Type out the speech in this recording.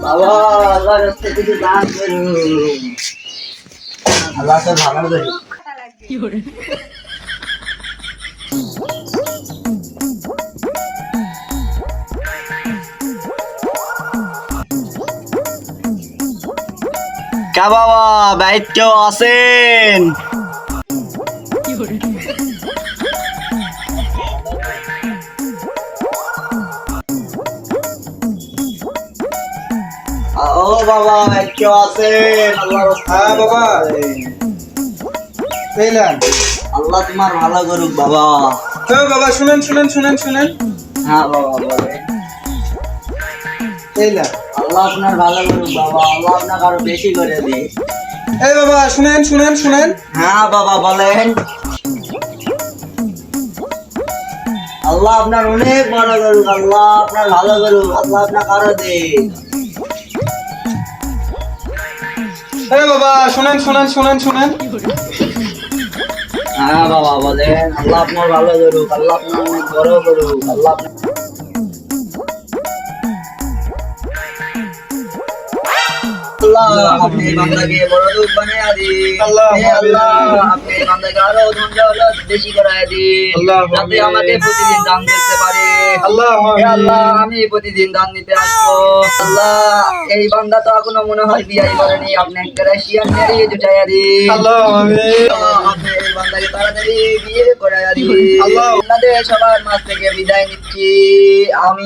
বাবা আল্লাহর রাস্তায় কিছু দান করুন, আল্লাহ তো ভালো করে। কা বাবা বাইক কেউ আছেন? ও বাবা বাইক কেউ আছেন? আল্লাহ হ্যাঁ বাবা। এইলেন। আল্লাহ তোমার ভালো করুক বাবা। হ্যাঁ বাবা, শুনেন শুনেন শুনেন শুনেন। হ্যাঁ বাবা বলে। এইলেন। আল্লাহ আপনার ভালো করুক বাবা, আল্লাহ আপনাকে আরো বেশি করে দিক। এই বাবা শুনেন শুনেন শুনেন। হ্যাঁ বাবা বলেন। আল্লাহ আপনার অনেক বড় করুক, আল্লাহ আপনার ভালো করুক, আল্লাহ আপনাকে আরো দিক। এই বাবা শুনেন শুনেন শুনেন শুনেন। হ্যাঁ বাবা বলেন। আল্লাহ আপনার ভালো করুক, আল্লাহ আপনার অনেক বড় করুক, আল্লাহ আপনার আপনি বান্দাকে বড় লোক বানায়া দিন। আল্লাহ আপনি বান্দাকে আরো ধন দৌলত বেশি করায় দিন, যাতে আমাকে প্রতিদিন দান করতে পারে। আল্লাহ আমি প্রতিদিন দান নিতে আসবো। আল্লাহ এই বান্দা তো এখনো মনে হয় বিয়ে করেনি, আপনি একটা রাশিয়ান মেরে জুটাইয়া দিন। আপনি এই বান্দাকে তাড়াতাড়ি বিয়ে করাইয়া দিন। আপনাদের সবার মাঝ থেকে বিদায় নিচ্ছি আমি।